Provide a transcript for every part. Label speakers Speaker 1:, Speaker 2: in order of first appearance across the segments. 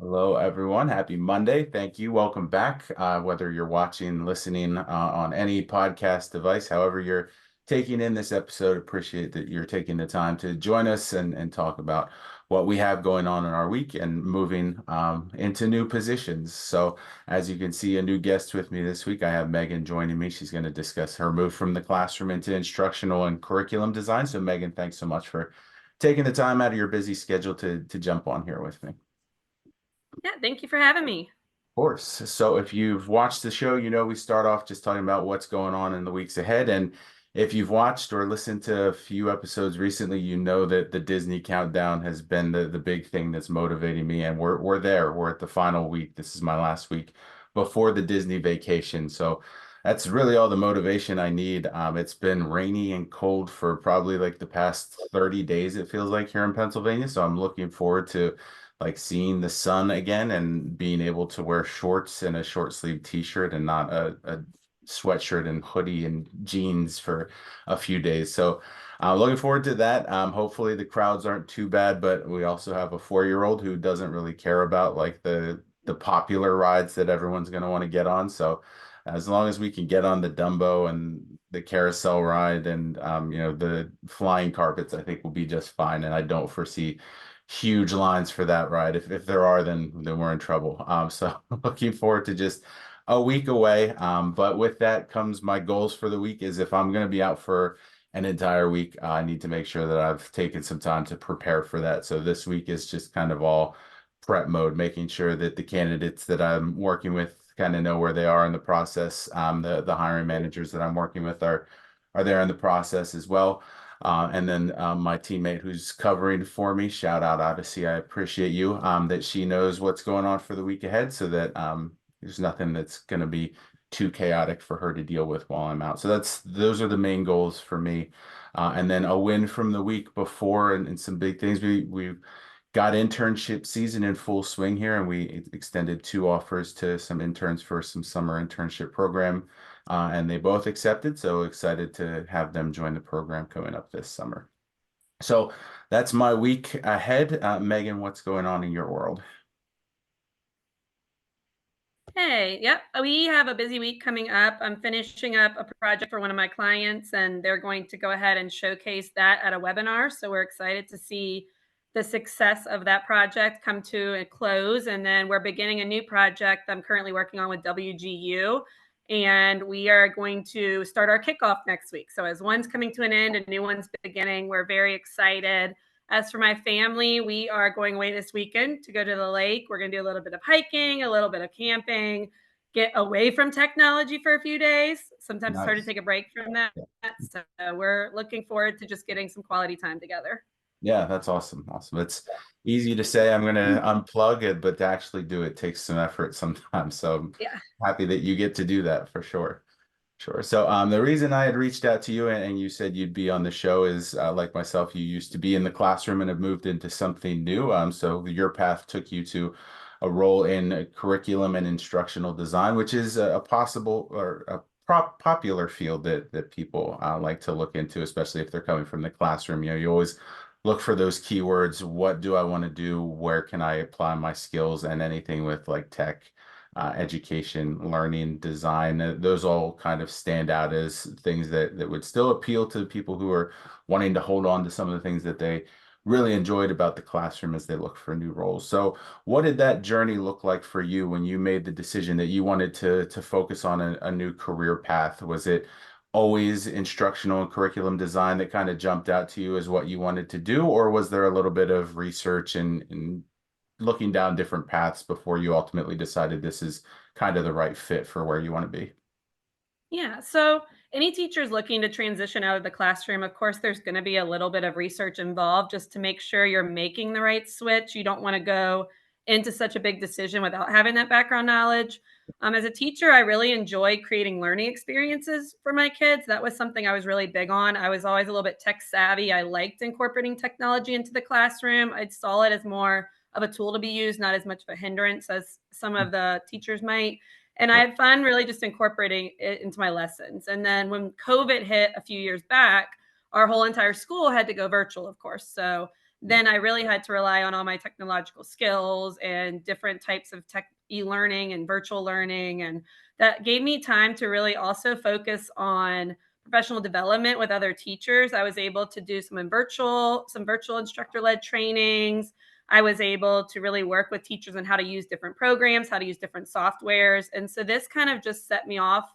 Speaker 1: Hello, everyone. Happy Monday. Thank you. Welcome back. Whether you're watching, listening on any podcast device, however you're taking in this episode, appreciate that you're taking the time to join us and talk about what we have going on in our week and moving into new positions. So, as you can see, a new guest with me this week. I have Megan joining me. She's going to discuss her move from the classroom into instructional and curriculum design. So, Megan, thanks so much for taking the time out of your busy schedule to jump on here with me.
Speaker 2: Yeah, thank you for having me.
Speaker 1: Course. So if you've watched the show, you know we start off just talking about what's going on in the weeks ahead. And if you've watched or listened to a few episodes recently, you know that the Disney countdown has been the big thing that's motivating me. And we're there. We're at the final week. This is my last week before the Disney vacation. So that's really all the motivation I need. It's been rainy and cold for probably like the past 30 days, it feels like here in Pennsylvania. So I'm looking forward to like seeing the sun again and being able to wear shorts and a short sleeve t-shirt and not a sweatshirt and hoodie and jeans for a few days. So looking forward to that. Hopefully the crowds aren't too bad, but we also have a 4-year-old who doesn't really care about like the popular rides that everyone's going to want to get on. So as long as we can get on the Dumbo and the carousel ride and the flying carpets, I think we'll be just fine. And I don't foresee huge lines for that ride. If there are, then we're in trouble. So looking forward to just a week away. But with that comes my goals for the week is if I'm going to be out for an entire week, I need to make sure that I've taken some time to prepare for that. So this week is just kind of all prep mode, making sure that the candidates that I'm working with kind of know where they are in the process. The hiring managers that I'm working with are there in the process as well. And then my teammate who's covering for me, shout out Odyssey, I appreciate you, that she knows what's going on for the week ahead so that there's nothing that's going to be too chaotic for her to deal with while I'm out. So those are the main goals for me. And then a win from the week before and some big things. We've got internship season in full swing here, and we extended 2 offers to some interns for some summer internship program, and they both accepted. So excited to have them join the program coming up this summer. So that's my week ahead. Megan, what's going on in your world?
Speaker 2: Hey, yep, we have a busy week coming up. I'm finishing up a project for one of my clients, and they're going to go ahead and showcase that at a webinar. So we're excited to see the success of that project come to a close. And then we're beginning a new project I'm currently working on with WGU, and we are going to start our kickoff next week. So as one's coming to an end, a new one's beginning. We're very excited. As for my family, we are going away this weekend to go to the lake. We're going to do a little bit of hiking, a little bit of camping, get away from technology for a few days. Sometimes it's hard to
Speaker 1: Nice.
Speaker 2: take a break from that. So we're looking forward to just getting some quality time together.
Speaker 1: Yeah, that's awesome. Awesome. It's easy to say I'm going to unplug it, but to actually do it takes some effort sometimes. So I'm
Speaker 2: Yeah.
Speaker 1: happy that you get to do that for sure. Sure. So the reason I had reached out to you and you said you'd be on the show is like myself, you used to be in the classroom and have moved into something new. So your path took you to a role in curriculum and instructional design, which is a possible or a popular field that people like to look into, especially if they're coming from the classroom. You know, you always look for those keywords. What do I want to do? Where can I apply my skills? And anything with like tech education, learning, design. Those all kind of stand out as things that would still appeal to people who are wanting to hold on to some of the things that they really enjoyed about the classroom as they look for new roles. So, what did that journey look like for you when you made the decision that you wanted to focus on a new career path? Was it always instructional and curriculum design that kind of jumped out to you as what you wanted to do, or was there a little bit of research and looking down different paths before you ultimately decided this is kind of the right fit for where you want to be?
Speaker 2: Yeah. So any teachers looking to transition out of the classroom, of course, there's going to be a little bit of research involved just to make sure you're making the right switch. You don't want to go into such a big decision without having that background knowledge. As a teacher, I really enjoyed creating learning experiences for my kids. That was something I was really big on. I was always a little bit tech savvy. I liked incorporating technology into the classroom. I saw it as more of a tool to be used, not as much of a hindrance as some of the teachers might. And I
Speaker 1: Sure.
Speaker 2: had fun really just incorporating it into my lessons. And then when COVID hit a few years back, our whole entire school had to go virtual, of course. So then I really had to rely on all my technological skills and different types of tech e-learning and virtual learning. And that gave me time to really also focus on professional development with other teachers. I was able to do some virtual instructor led trainings. I was able to really work with teachers on how to use different programs, how to use different softwares. And so this kind of just set me off,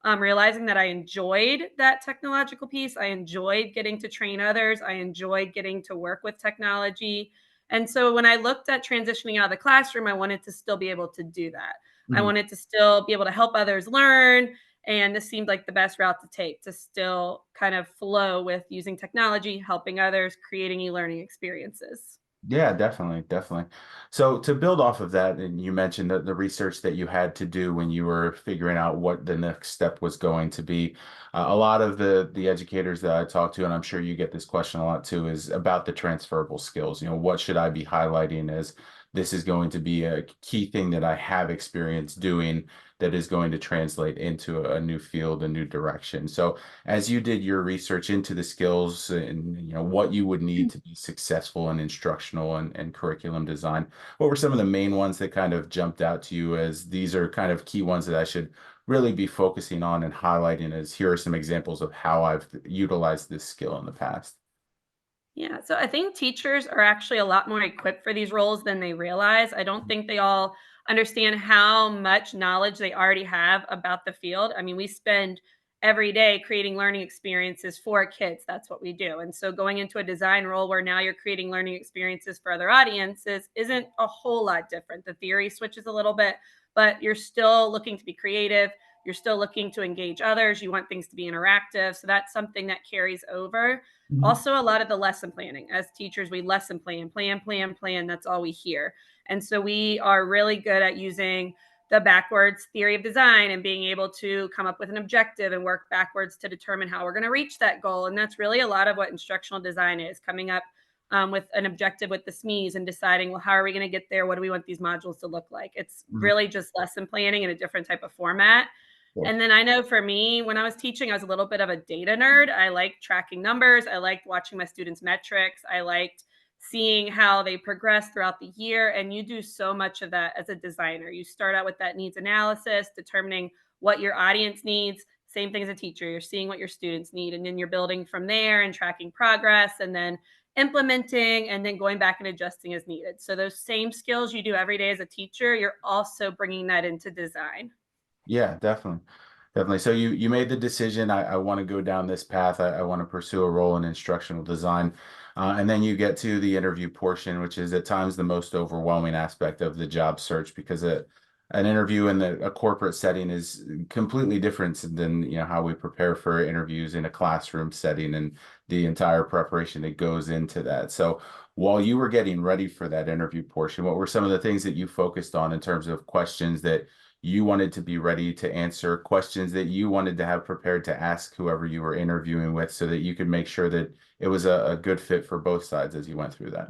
Speaker 2: realizing that I enjoyed that technological piece. I enjoyed getting to train others. I enjoyed getting to work with technology. And so when I looked at transitioning out of the classroom, I wanted to still be able to do that. I
Speaker 1: Mhm.
Speaker 2: wanted to still be able to help others learn. And this seemed like the best route to take, to still kind of flow with using technology, helping others, creating e learning experiences.
Speaker 1: Yeah, definitely, definitely. So to build off of that, and you mentioned that the research that you had to do when you were figuring out what the next step was going to be. A lot of the educators that I talk to, and I'm sure you get this question a lot too, is about the transferable skills. You know, what should I be highlighting as this is going to be a key thing that I have experience doing that is going to translate into a new field, a new direction. So as you did your research into the skills and what you would need to be successful in instructional and curriculum design, what were some of the main ones that kind of jumped out to you as these are kind of key ones that I should really be focusing on and highlighting as here are some examples of how I've utilized this skill in the past?
Speaker 2: Yeah, so I think teachers are actually a lot more equipped for these roles than they realize. I don't think they all understand how much knowledge they already have about the field. I mean, we spend every day creating learning experiences for kids. That's what we do. And so going into a design role where now you're creating learning experiences for other audiences isn't a whole lot different. The theory switches a little bit, but you're still looking to be creative. You're still looking to engage others. You want things to be interactive. So that's something that carries over.
Speaker 1: Mhm.
Speaker 2: Also, a lot of the lesson planning. As teachers, we lesson plan, plan, plan, plan. That's all we hear. And so we are really good at using the backwards theory of design and being able to come up with an objective and work backwards to determine how we're going to reach that goal. And that's really a lot of what instructional design is, coming up with an objective with the SMEs and deciding, well, how are we going to get there? What do we want these modules to look like? It's
Speaker 1: Mhm.
Speaker 2: really just lesson planning in a different type of format.
Speaker 1: Cool.
Speaker 2: And then I know for me, when I was teaching, I was a little bit of a data nerd. I liked tracking numbers. I liked watching my students' metrics. I liked seeing how they progress throughout the year. And you do so much of that as a designer. You start out with that needs analysis, determining what your audience needs. Same thing as a teacher. You're seeing what your students need, and then you're building from there and tracking progress, and then implementing, and then going back and adjusting as needed. So, those same skills you do every day as a teacher, you're also bringing that into design.
Speaker 1: Yeah, definitely. Definitely. So you made the decision, I want to go down this path. I want to pursue a role in instructional design. And then you get to the interview portion, which is at times the most overwhelming aspect of the job search because an interview in a corporate setting is completely different than how we prepare for interviews in a classroom setting and the entire preparation that goes into that. So while you were getting ready for that interview portion, what were some of the things that you focused on in terms of questions that you wanted to be ready to answer questions that you wanted to have prepared to ask whoever you were interviewing with so that you could make sure that it was a good fit for both sides as you went through that?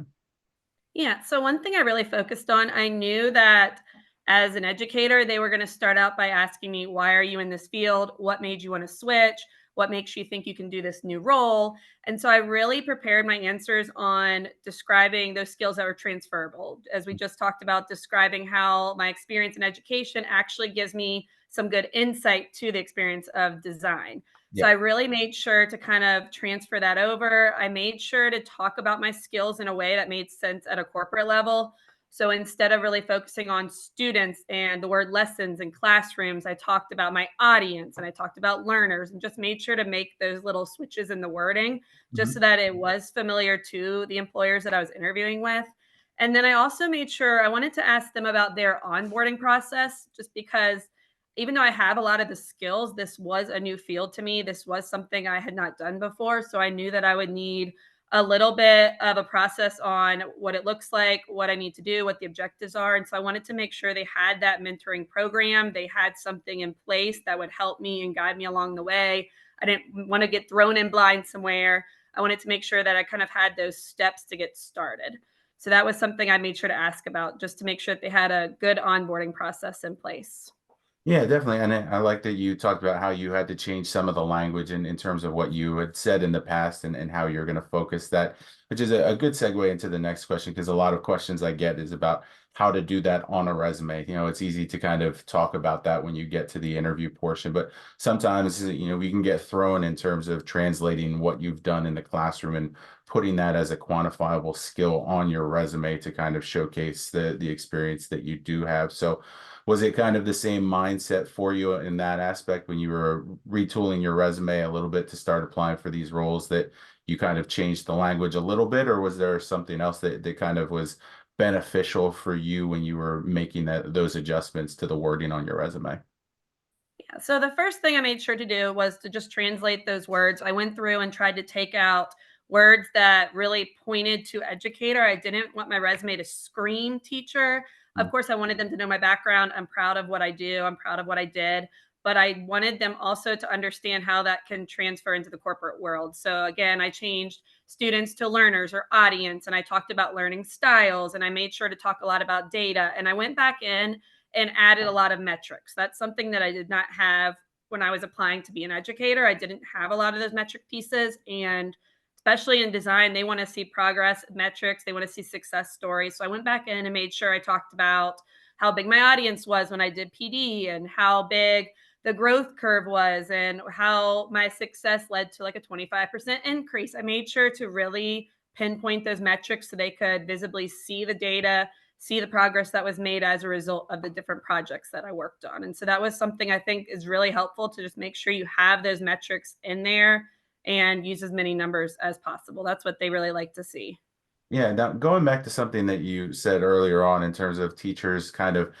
Speaker 2: Yeah. So one thing I really focused on, I knew that as an educator, they were going to start out by asking me, why are you in this field? What made you want to switch? What makes you think you can do this new role? And so I really prepared my answers on describing those skills that were transferable. As we just talked about, describing how my experience in education actually gives me some good insight to the experience of design. So
Speaker 1: Yeah.
Speaker 2: I really made sure to kind of transfer that over. I made sure to talk about my skills in a way that made sense at a corporate level. So instead of really focusing on students and the word lessons and classrooms, I talked about my audience and I talked about learners and just made sure to make those little switches in the wording just so
Speaker 1: Mhm.
Speaker 2: that it was familiar to the employers that I was interviewing with. And then I also made sure I wanted to ask them about their onboarding process, just because even though I have a lot of the skills, this was a new field to me. This was something I had not done before. So I knew that I would need a little bit of a process on what it looks like, what I need to do, what the objectives are. And so I wanted to make sure they had that mentoring program. They had something in place that would help me and guide me along the way. I didn't want to get thrown in blind somewhere. I wanted to make sure that I kind of had those steps to get started. So that was something I made sure to ask about just to make sure that they had a good onboarding process in place.
Speaker 1: Yeah, definitely. And I like that you talked about how you had to change some of the language in terms of what you had said in the past and how you're going to focus that, which is a good segue into the next question, because a lot of questions I get is about how to do that on a resume. It's easy to kind of talk about that when you get to the interview portion, but sometimes, we can get thrown in terms of translating what you've done in the classroom and putting that as a quantifiable skill on your resume to kind of showcase the experience that you do have. So, was it kind of the same mindset for you in that aspect when you were retooling your resume a little bit to start applying for these roles, that you kind of changed the language a little bit, or was there something else that kind of was beneficial for you when you were making those adjustments to the wording on your resume?
Speaker 2: Yeah, so the first thing I made sure to do was to just translate those words. I went through and tried to take out words that really pointed to educator. I didn't want my resume to scream teacher. Of
Speaker 1: Mm.
Speaker 2: course, I wanted them to know my background. I'm proud of what I do, I'm proud of what I did. But I wanted them also to understand how that can transfer into the corporate world. So, again, I changed students to learners or audience, and I talked about learning styles, and I made sure to talk a lot about data. And I went back in and added a lot of metrics. That's something that I did not have when I was applying to be an educator. I didn't have a lot of those metric pieces. And especially in design, they want to see progress metrics, they want to see success stories. So I went back in and made sure I talked about how big my audience was when I did PD and how big the growth curve was and how my success led to like a 25% increase. I made sure to really pinpoint those metrics so they could visibly see the data, see the progress that was made as a result of the different projects that I worked on. And so that was something I think is really helpful, to just make sure you have those metrics in there and use as many numbers as possible. That's what they really like to see.
Speaker 1: Yeah, now going back to something that you said earlier on in terms of teachers kind of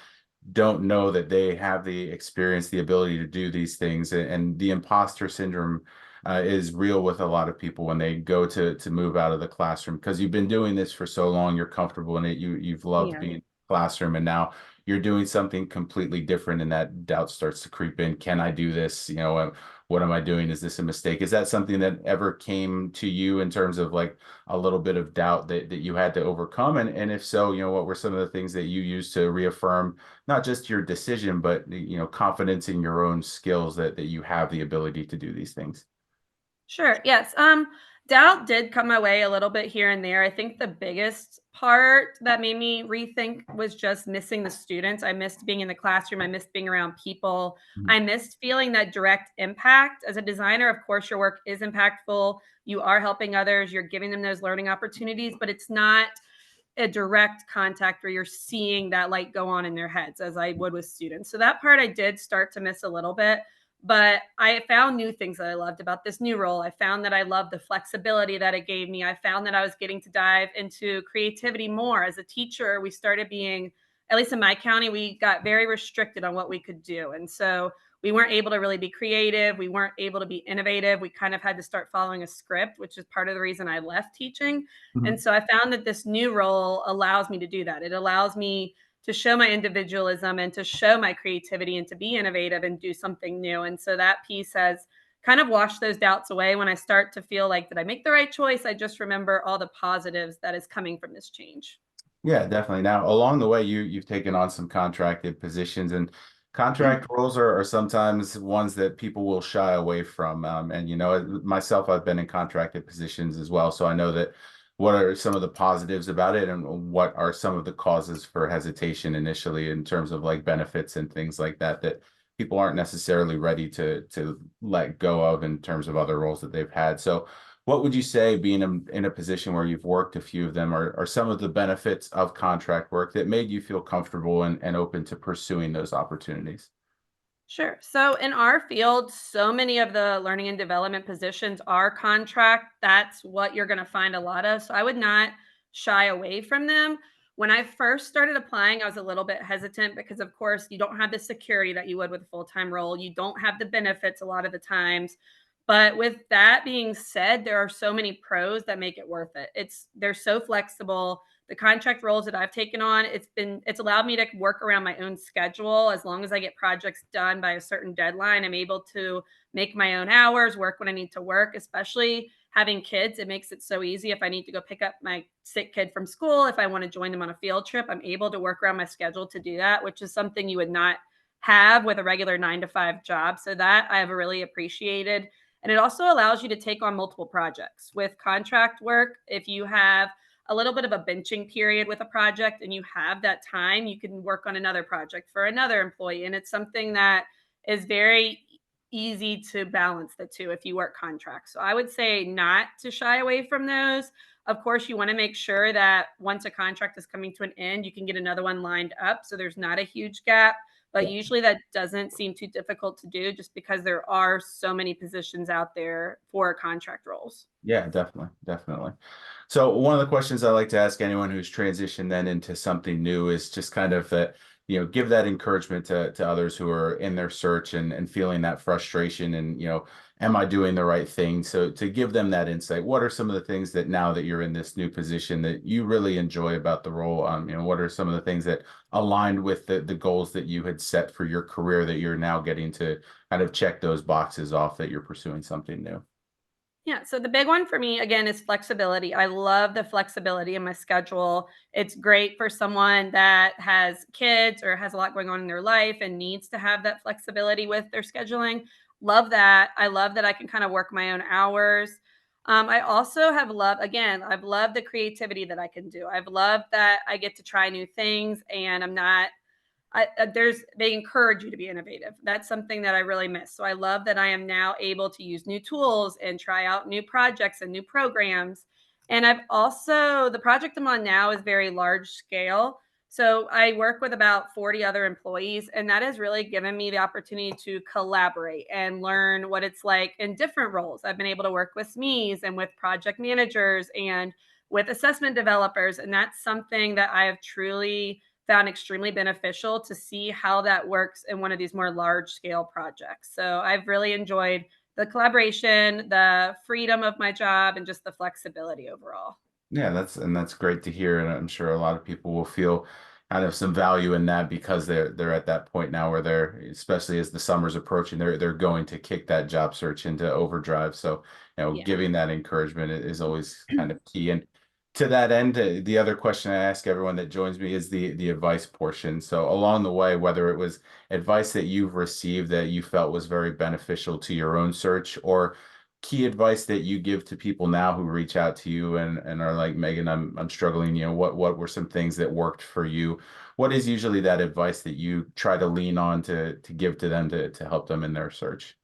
Speaker 1: don't know that they have the experience, the ability to do these things, and the imposter syndrome is real with a lot of people when they go to move out of the classroom, because you've been doing this for so long, you're comfortable in it, you've loved
Speaker 2: Yeah.
Speaker 1: being in the classroom, and now you're doing something completely different, and that doubt starts to creep in. Can I do this? What am I doing? Is this a mistake? Is that something that ever came to you in terms of like a little bit of doubt that you had to overcome? And if so, what were some of the things that you used to reaffirm not just your decision, but confidence in your own skills that you have the ability to do these things?
Speaker 2: Sure. Yes. Doubt did come my way a little bit here and there. I think the biggest part that made me rethink was just missing the students. I missed being in the classroom. I missed being around people.
Speaker 1: Mhm.
Speaker 2: I missed feeling that direct impact. As a designer, of course, your work is impactful. You are helping others. You're giving them those learning opportunities, but it's not a direct contact where you're seeing that light go on in their heads as I would with students. So that part I did start to miss a little bit, but I found new things that I loved about this new role. I found that I loved the flexibility that it gave me. I found that I was getting to dive into creativity more. As a teacher, we started being, at least in my county, we got very restricted on what we could do. And so we weren't able to really be creative. We weren't able to be innovative. We kind of had to start following a script, which is part of the reason I left teaching. And
Speaker 1: Mhm.
Speaker 2: so I found that this new role allows me to do that. It allows me to show my individualism and to show my creativity and to be innovative and do something new. And so that piece has kind of washed those doubts away. When I start to feel like, did I make the right choice? I just remember all the positives that is coming from this change.
Speaker 1: Yeah, definitely. Now, along the way, you've taken on some contracted positions, and contract roles are sometimes ones that people will shy away from. And myself, I've been in contracted positions as well, so I know that what are some of the positives about it, and what are some of the causes for hesitation initially in terms of like benefits and things like that people aren't necessarily ready to let go of in terms of other roles that they've had. So, what would you say, being in a position where you've worked a few of them, are some of the benefits of contract work that made you feel comfortable and open to pursuing those opportunities?
Speaker 2: Sure. So in our field, so many of the learning and development positions are contract. That's what you're going to find a lot of. So I would not shy away from them. When I first started applying, I was a little bit hesitant because, of course, you don't have the security that you would with a full time role. You don't have the benefits a lot of the times. But with that being said, there are so many pros that make it worth it. They're so flexible. The contract roles that I've taken on, it's allowed me to work around my own schedule. As long as I get projects done by a certain deadline, I'm able to make my own hours, work when I need to work. Especially having kids, it makes it so easy. If I need to go pick up my sick kid from school, if I want to join them on a field trip, I'm able to work around my schedule to do that, which is something you would not have with a regular 9 to 5 job. So that I've really appreciated. And it also allows you to take on multiple projects. With contract work, if you have a little bit of a benching period with a project and you have that time, you can work on another project for another employee. And it's something that is very easy to balance the two if you work contracts. So I would say not to shy away from those. Of course, you want to make sure that once a contract is coming to an end, you can get another one lined up so there's not a huge gap. But usually that doesn't seem too difficult to do just because there are so many positions out there for contract roles.
Speaker 1: Yeah, definitely, definitely. So one of the questions I like to ask anyone who's transitioned then into something new is just kind of that, give that encouragement to others who are in their search and feeling that frustration and, am I doing the right thing? So to give them that insight, what are some of the things that now that you're in this new position that you really enjoy about the role? What are some of the things that aligned with the goals that you had set for your career that you're now getting to kind of check those boxes off that you're pursuing something new?
Speaker 2: Yeah, so the big one for me again is flexibility. I love the flexibility in my schedule. It's great for someone that has kids or has a lot going on in their life and needs to have that flexibility with their scheduling. Love that. I love that I can kind of work my own hours. I also have loved, again, I've loved the creativity that I can do. I've loved that I get to try new things and I'm not they encourage you to be innovative. That's something that I really miss. So I love that I am now able to use new tools and try out new projects and new programs. And I've also the project I'm on now is very large scale. So I work with about 40 other employees, and that has really given me the opportunity to collaborate and learn what it's like in different roles. I've been able to work with SMEs and with project managers and with assessment developers, and that's something that I have truly found extremely beneficial to see how that works in one of these more large scale projects. So I've really enjoyed the collaboration, the freedom of my job, and just the flexibility overall.
Speaker 1: Yeah, that's great to hear, and I'm sure a lot of people will feel kind of some value in that because they're at that point now where they're, especially as the summer's approaching, they're going to kick that job search into overdrive. So,
Speaker 2: Yeah.
Speaker 1: giving that encouragement is always kind of key. And to that end, the other question I ask everyone that joins me is the advice portion. So along the way, whether it was advice that you've received that you felt was very beneficial to your own search, or key advice that you give to people now who reach out to you and are like, Megan, I'm struggling, what were some things that worked for you? What is usually that advice that you try to lean on to give to them to help them in their search?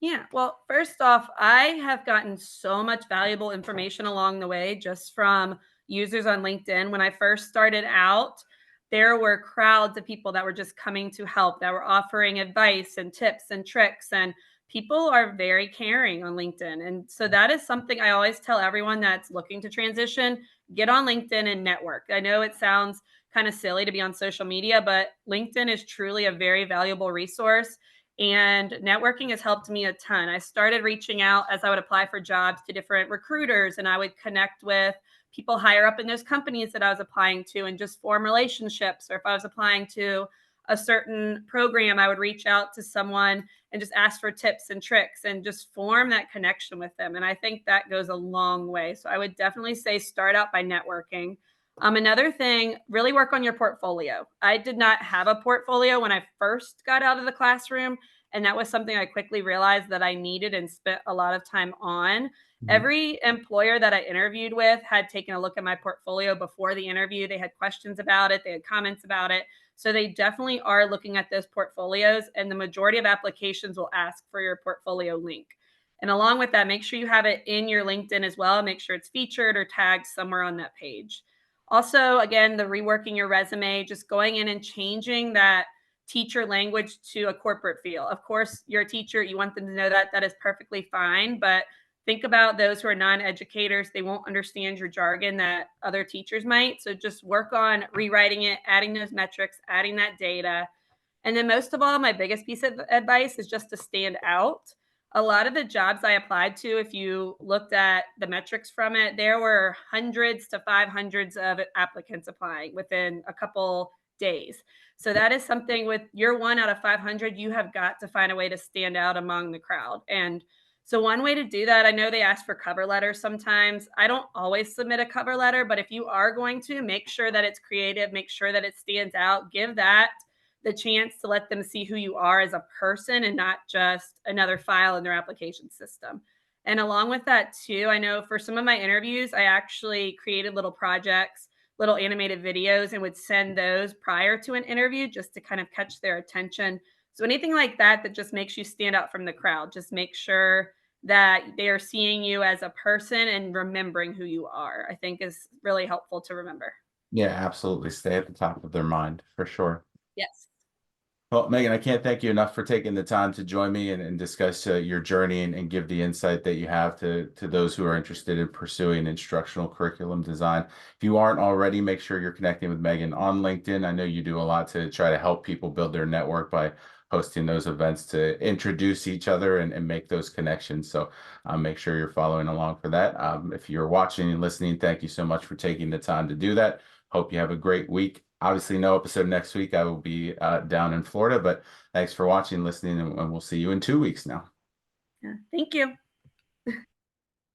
Speaker 2: Yeah. Well, first off, I have gotten so much valuable information along the way just from users on LinkedIn. When I first started out, there were crowds of people that were just coming to help, that were offering advice and tips and tricks. And people are very caring on LinkedIn. And so that is something I always tell everyone that's looking to transition, get on LinkedIn and network. I know it sounds kind of silly to be on social media, but LinkedIn is truly a very valuable resource and networking has helped me a ton. I started reaching out as I would apply for jobs to different recruiters, and I would connect with people higher up in those companies that I was applying to and just form relationships. Or if I was applying to a certain program, I would reach out to someone and just ask for tips and tricks and just form that connection with them. And I think that goes a long way. So I would definitely say start out by networking. Another thing, really work on your portfolio. I did not have a portfolio when I first got out of the classroom. And that was something I quickly realized that I needed and spent a lot of time on.
Speaker 1: Mhm.
Speaker 2: Every employer that I interviewed with had taken a look at my portfolio before the interview. They had questions about it, they had comments about it. So they definitely are looking at those portfolios. And the majority of applications will ask for your portfolio link. And along with that, make sure you have it in your LinkedIn as well. Make sure it's featured or tagged somewhere on that page. Also, again, the reworking your resume, just going in and changing that teacher language to a corporate feel. Of course, you're a teacher, you want them to know that. That is perfectly fine. But think about those who are non educators. They won't understand your jargon that other teachers might. So just work on rewriting it, adding those metrics, adding that data. And then most of all, my biggest piece of advice is just to stand out. A lot of the jobs I applied to, if you looked at the metrics from it, there were hundreds to 500s of applicants applying within a couple days. So that is something with your 1 out of 500, you have got to find a way to stand out among the crowd. And so one way to do that, I know they ask for cover letters sometimes. I don't always submit a cover letter, but if you are going to, make sure that it's creative, make sure that it stands out, give that the chance to let them see who you are as a person and not just another file in their application system. And along with that, too, I know for some of my interviews, I actually created little projects, little animated videos, and would send those prior to an interview just to kind of catch their attention. So anything like that that just makes you stand out from the crowd, just make sure that they are seeing you as a person and remembering who you are, I think is really helpful to remember.
Speaker 1: Yeah, absolutely. Stay at the top of their mind for sure.
Speaker 2: Yes.
Speaker 1: Well, Megan, I can't thank you enough for taking the time to join me and discuss your journey and give the insight that you have to those who are interested in pursuing instructional curriculum design. If you aren't already, make sure you're connecting with Megan on LinkedIn. I know you do a lot to try to help people build their network by hosting those events to introduce each other and make those connections. So make sure you're following along for that. If you're watching and listening, thank you so much for taking the time to do that. Hope you have a great week. Obviously, no episode next week. I will be down in Florida, but thanks for watching, listening, and we'll see you in 2 weeks now.
Speaker 2: Yeah. Thank you.